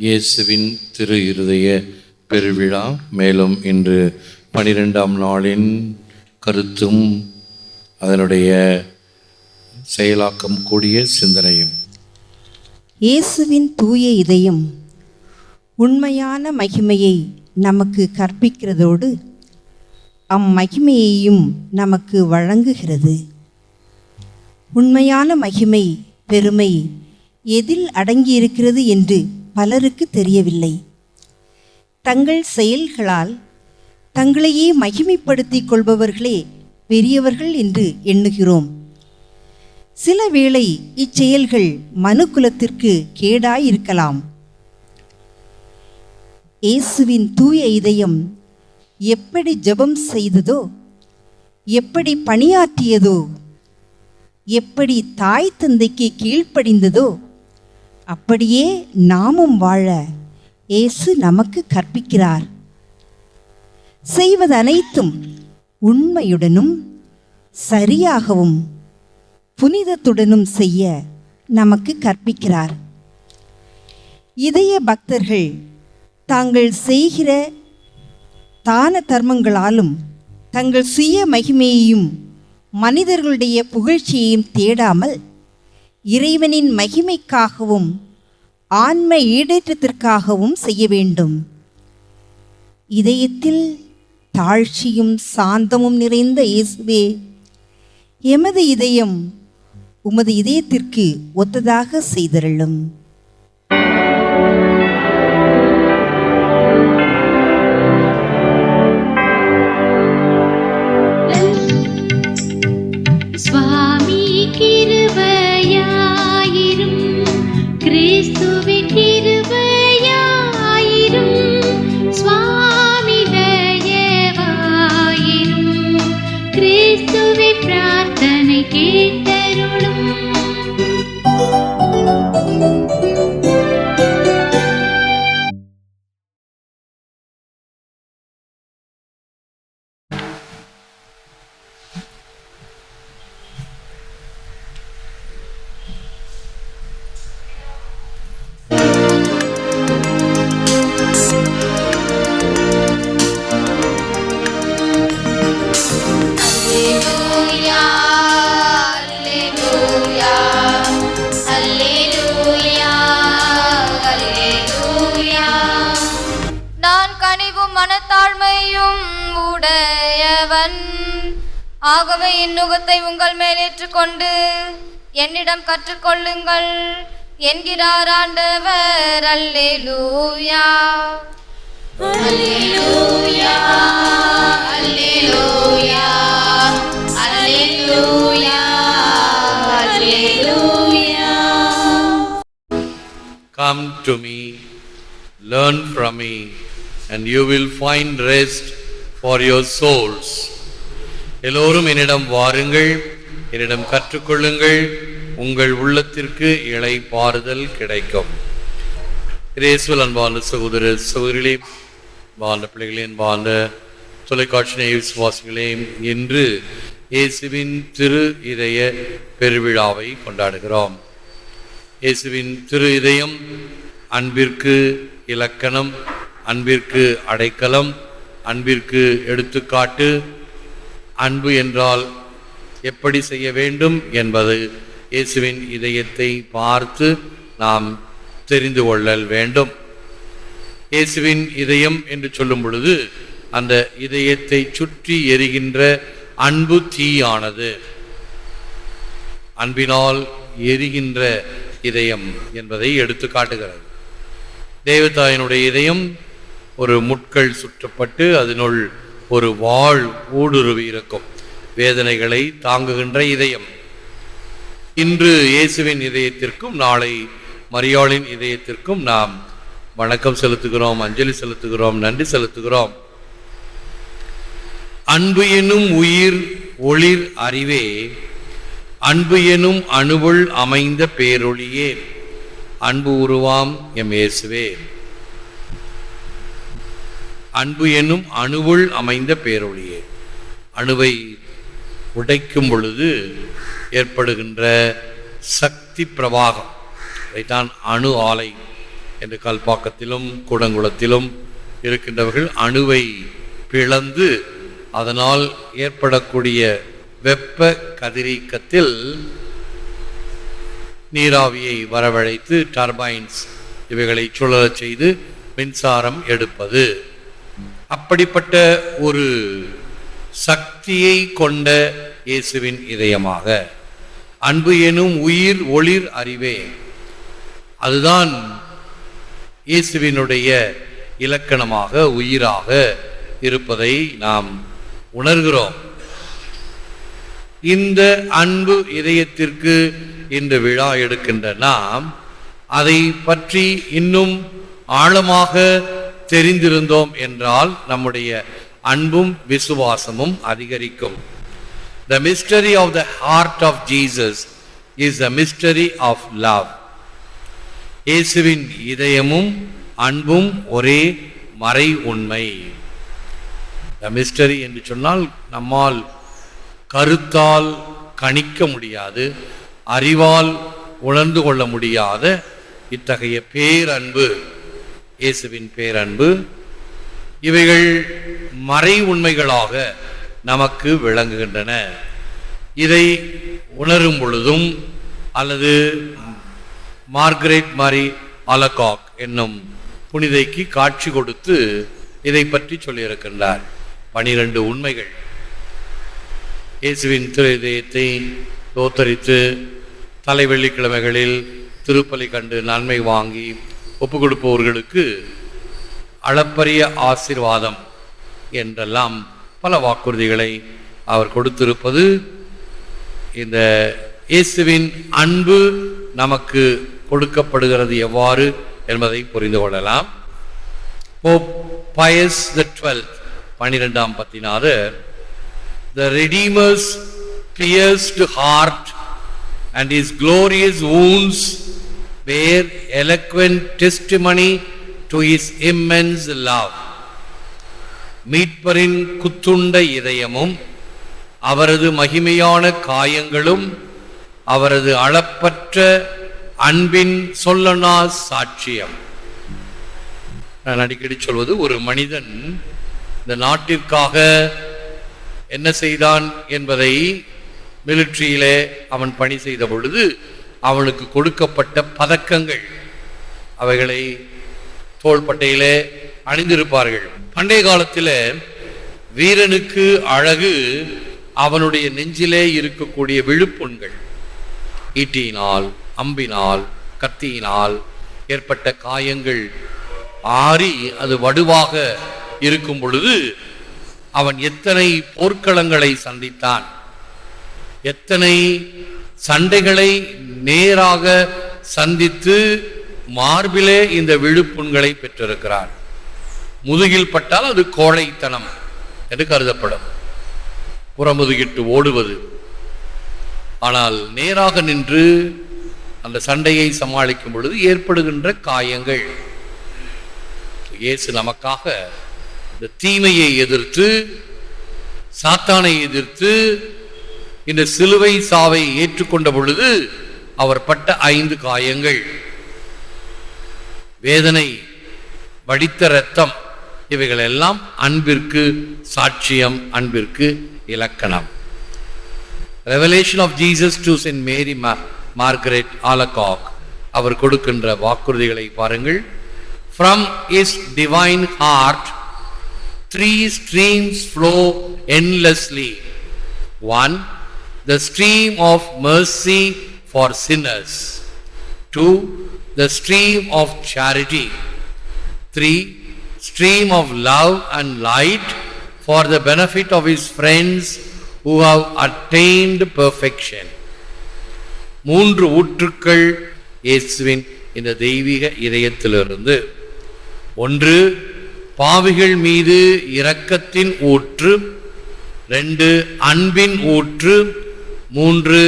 இயேசுவின் திரு இருதய பெருவிழா. மேலும் இன்று 12ஆம் நாளின் கருத்தும் அதனுடைய செயலாக்கம் கூடிய சிந்தனையும். இயேசுவின் தூய இதயம் உண்மையான மகிமையை நமக்கு கற்பிக்கிறதோடு அம்மகிமையையும் நமக்கு வழங்குகிறது. உண்மையான மகிமை, பெருமை எதில் அடங்கியிருக்கிறது என்று பலருக்கு தெரியவில்லை. தங்கள் செயல்களால் தங்களையே மகிமைப்படுத்திக் கொள்பவர்களே பெரியவர்கள் என்று எண்ணுகிறோம். சில வேளை இச்செயல்கள் மனுக்குலத்திற்கு கேடாயிருக்கலாம். இயேசுவின் தூய இதயம் எப்படி ஜெபம் செய்ததோ, எப்படி பணியாற்றியதோ, எப்படி தாய் தந்தைக்கு கீழ்ப்படிந்ததோ, அப்படியே நாமும் வாழ இயேசு நமக்கு கற்பிக்கிறார். செய்வது அனைத்தும் உண்மையுடனும் சரியாகவும் புனிதத்துடனும் செய்ய நமக்கு கற்பிக்கிறார். இதய பக்தர்கள் தாங்கள் செய்கிற தான தர்மங்களாலும் தங்கள் சுய மகிமையையும் மனிதர்களுடைய புகழ்ச்சியையும் தேடாமல் இறைவனின் மகிமைக்காகவும் ஆன்ம ஈடேற்றத்திற்காகவும் செய்ய வேண்டும். இதயத்தில் தாழ்ச்சியும் சாந்தமும் நிறைந்த இயேசுவே, எமது இதயம் உமது இதயத்திற்கு ஒத்ததாக செய்தருளும். மனத்தாழ்மையும் உடையவன் ஆகவே இந்நுகத்தை உங்கள் மேல் ஏற்றுக்கொண்டு என்னிடம் கற்றுக்கொள்ளுங்கள் என்கிறார் ஆண்டவர். அல்லேலூயா அல்லேலூயா அல்லேலூயா அல்லேலூயா அல்லேலூயா. Come to me, learn from me, and you will find rest for your souls. எல்லோரும் என்னிடம் வாருங்கள், என்னிடம் கற்றுக்கொள்ளுங்கள், உங்கள் உள்ளத்திற்கு இளைப்பாறுதல் கிடைக்கும். இயேசுவில் அன்பார்ந்த சகோதர சகோதரிகளே, அன்பார்ந்த பிள்ளைகளே, அன்பார்ந்த தொலைக்காட்சி விசுவாசிகளே, இன்று இயேசுவின் திரு இதய பெருவிழாவை கொண்டாடுகிறோம். இயேசுவின் திரு இதயம் அன்பிற்கு இலக்கணம், அன்பிற்கு அடைக்கலம், அன்பிற்கு எடுத்துக்காட்டு. அன்பு என்றால் எப்படி செய்ய வேண்டும் என்பது இயேசுவின் இதயத்தை பார்த்து நாம் தெரிந்து கொள்ளல் வேண்டும். இயேசுவின் இதயம் என்று சொல்லும் பொழுது அந்த இதயத்தை சுற்றி எரிகின்ற அன்பு தீயானது, அன்பினால் எரிகின்ற இதயம் என்பதை எடுத்து காட்டுகிறது. தேவதாயினுடைய இதயம் ஒரு முட்கள் சுற்றப்பட்டு அதனுள் ஒரு வாள் ஊடுருவி இருக்கும் வேதனைகளை தாங்குகின்ற இதயம். இன்று இயேசுவின் இதயத்திற்கும் நாளை மரியாளின் இதயத்திற்கும் நாம் வணக்கம் செலுத்துகிறோம், அஞ்சலி செலுத்துகிறோம், நன்றி செலுத்துகிறோம். அன்பு எனும் உயிர் ஒளிர் அறிவே, அன்பு எனும் அணுவுள் அமைந்த பேரொளியே, அன்பு உருவாம் எம் இயேசுவே. அன்பு என்னும் அணுவுள் அமைந்த பேரொளியே. அணுவை உடைக்கும் பொழுது ஏற்படுகின்ற சக்தி பிரவாகம், அதைத்தான் அணு ஆலை என்று கல்பாக்கத்திலும் கூடங்குளத்திலும் இருக்கின்றவர்கள் அணுவை பிளந்து அதனால் ஏற்படக்கூடிய வெப்ப கதிரியக்கத்தில் நீராவியை வரவழைத்து டர்பைன்ஸ் இவைகளை சுழலச் செய்து மின்சாரம் எடுப்பது. அப்படிப்பட்ட ஒரு சக்தியை கொண்ட இயேசுவின் இதயமாக அன்பு எனும் உயிர் ஒளிர் அறிவே, அதுதான் இயேசுவினுடைய இலக்கணமாக உயிராக இருப்பதை நாம் உணர்கிறோம். இந்த அன்பு இதயத்திற்கு இந்த விழா எடுக்கின்ற நாம் அதை பற்றி இன்னும் ஆழமாக தெரிந்திருந்தோம் என்றால் நம்முடைய அன்பும் விசுவாசமும் அதிகரிக்கும். The mystery of the heart of Jesus is the mystery of love. இயேசுவின் இதயமும் அன்பும் ஒரே மறை உண்மை. The mystery என்று சொன்னால் நம்மால் கருத்தால் கணிக்க முடியாது, அறிவால் உணர்ந்து கொள்ள முடியாத இத்தகைய பேரன்பு, இயேசுவின் பேரன்பு, இவைகள் மறை உண்மைகளாக நமக்கு விளங்குகின்றன. இதை உணரும் பொழுதும் அல்லது மார்கரெட் மாரி அலகாக் என்னும் புனிதைக்கு காட்சி கொடுத்து இதை பற்றி சொல்லியிருக்கின்றார். 12 உண்மைகள். இயேசுவின் திரு இதயத்தை தோத்தரித்து தலை வெள்ளிக்கிழமைகளில் திருப்பலி கண்டு நன்மை வாங்கி ஒப்பு கொடுப்பவர்களுக்கு அளப்பரிய ஆசீர்வாதம் என்றெல்லாம் பல வாக்குறுதிகளை அவர் கொடுத்திருப்பது இந்த இயேசுவின் அன்பு நமக்கு கொடுக்கப்படுகிறது எவ்வாறு என்பதை புரிந்து கொள்ளலாம். போப் பயஸ் the 12th 12ஆம் பத்தினார், the Redeemer's pierced heart and his glorious wounds bear eloquent testimony to his immense love. மீட்பரின் குத்துண்ட இதயமும் அவரது மகிமையான காயங்களும் அவரது அளப்பற்ற அன்பின் சொல்லனா சாட்சியம். நான் அடிக்கடி சொல்வது, ஒரு மனிதன் இந்த நாட்டிற்காக என்ன செய்தான் என்பதை மிலிட்ரியிலே அவன் பணி செய்த பொழுது அவனுக்கு கொடுக்கப்பட்ட பதக்கங்கள், அவைகளை தோள்பட்டையிலே அணிந்திருப்பார்கள். பண்டைய காலத்தில் வீரனுக்கு அழகு அவனுடைய நெஞ்சிலே இருக்கக்கூடிய விழுப்புண்கள், ஈட்டியினால், அம்பினால், கத்தியினால் ஏற்பட்ட காயங்கள் ஆறி அது வடுவாக இருக்கும் பொழுது அவன் எத்தனை போர்க்களங்களை சந்தித்தான், எத்தனை சண்டைகளை நேராக சந்தித்து மார்பிலே இந்த விழுப்புண்களை பெற்றிருக்கிறார். முதுகில் பட்டால் அது கோழைத்தனம் என்று கருதப்படும், புறமுதுகிட்டு ஓடுவது. ஆனால் நேராக நின்று அந்த சண்டையை சமாளிக்கும் பொழுது ஏற்படுகின்ற காயங்கள். இயேசு நமக்காக இந்த தீமையை எதிர்த்து, சாத்தானை எதிர்த்து இந்த சிலுவை சாவை ஏற்றுக்கொண்ட பொழுது அவர் பட்ட 5 காயங்கள், வேதனை, வடித்த இரத்தம், இவைகள் எல்லாம் அன்பிற்கு சாட்சியம், அன்பிற்கு இலக்கணம். Revelation of Jesus to saint Mary Margaret Alacoque அவர் கொடுக்கின்ற வாக்குறுதிகளை பாருங்கள். From his divine heart 3 streams flow endlessly. 1. The stream of mercy for sinners. 2. The stream of charity. 3. Stream of love and light for the benefit of his friends who have attained perfection. 3 ஊற்றுக்கள் இயேசுவின் இந்த தெய்வீக இதயத்திலிருந்து. 1. பாவிகள் மீது இரக்கத்தின் ஊற்று. 2. அன்பின் ஊற்று. 3.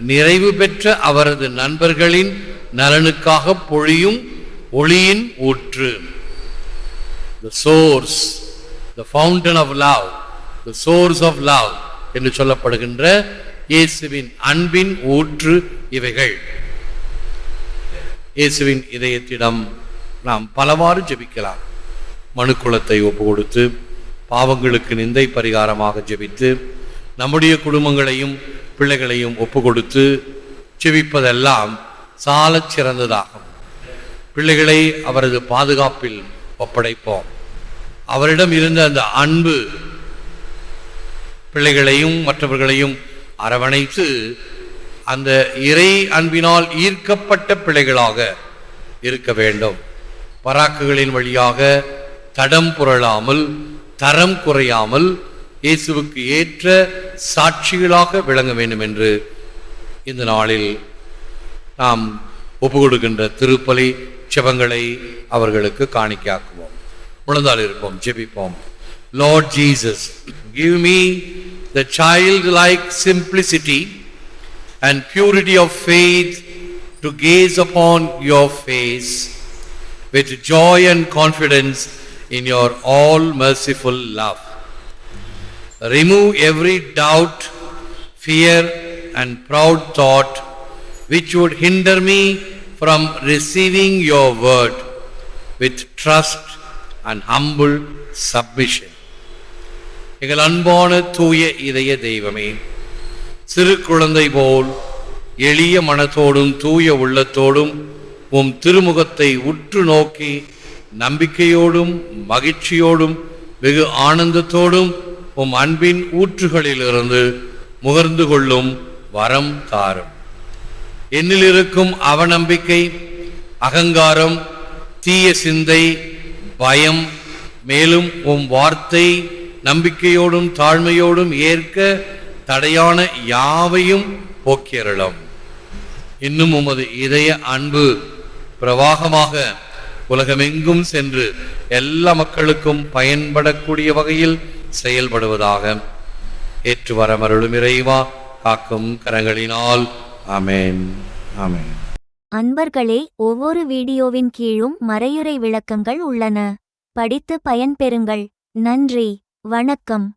நிறைவு பெற்ற அவரது நண்பர்களின் நலனுக்காக பொழியும் ஒளியின் ஊற்று. The source, the fountain of love, the source of love என்று சொல்லப்படுகின்ற இயேசுவின் அன்பின் ஊற்று இவைகள். இயேசுவின் இதயத்திடம் நாம் பலவாறு ஜெபிக்கலாம். மனுக்குலத்தை ஒப்பு கொடுத்து பாவங்களுக்கு நிந்தை பரிகாரமாக ஜெபித்து நம்முடைய குடும்பங்களையும் பிள்ளைகளையும் ஒப்பு கொடுத்து ஜெபிப்பதெல்லாம் சாலச் சிறந்ததாகும். பிள்ளைகளை அவரது பாதுகாப்பில் ஒப்படைப்போம். அவரிடம் இருந்த அந்த அன்பு பிள்ளைகளையும் மற்றவர்களையும் அரவணைத்து அந்த இறை அன்பினால் ஈர்க்கப்பட்ட பிள்ளைகளாக இருக்க வேண்டும். பராக்குகளின் வழியாக தடம் புரளாமல் தரம் குறையாமல் இயேசுவுக்கு ஏற்ற சாட்சிகளாக விளங்க வேண்டும் என்று இந்த நாளில் நாம் ஒப்பு கொடுக்கின்ற திருப்பலி ஜெபங்களை அவர்களுக்கு காணிக்கையாக்குவோம். முழந்தால் இருப்போம், ஜெபிப்போம். Lord Jesus, give me the childlike simplicity and purity of faith to gaze upon your face with joy and confidence in your all-merciful love. Remove every doubt, fear and proud thought which would hinder me from receiving your word with trust and humble submission. எங்கள் அன்பான தூய இதய தெய்வமே, சிறு குழந்தை போல் எளிய மனத்தோடும் தூய உள்ளத்தோடும் உம் திருமுகத்தை உற்று நோக்கி நம்பிக்கையோடும் மகிழ்ச்சியோடும் வெகு ஆனந்தத்தோடும் உம் அன்பின் ஊற்றுகளிலிருந்து முகர்ந்து கொள்ளும் வரம் தாரும். என்னில் இருக்கும் அவநம்பிக்கை, அகங்காரம், தீய சிந்தை, பயம், மேலும் உம் வார்த்தை நம்பிக்கையோடும் தாழ்மையோடும் ஏற்க தடையான யாவையும் போக்கியறலாம். இன்னும் உமது இதய அன்பு பிரவாகமாக உலகமெங்கும் சென்று எல்லா மக்களுக்கும் பயன்படக்கூடிய வகையில் செயல்படுவதாக ஏற்று வரமருளும் இறைவா, காக்கும் கரங்களினால். ஆமென், ஆமென். அன்பர்களே, ஒவ்வொரு வீடியோவின் கீழும் மறையுரை விளக்கங்கள் உள்ளன. படித்து பயன்பெறுங்கள். நன்றி, வணக்கம்.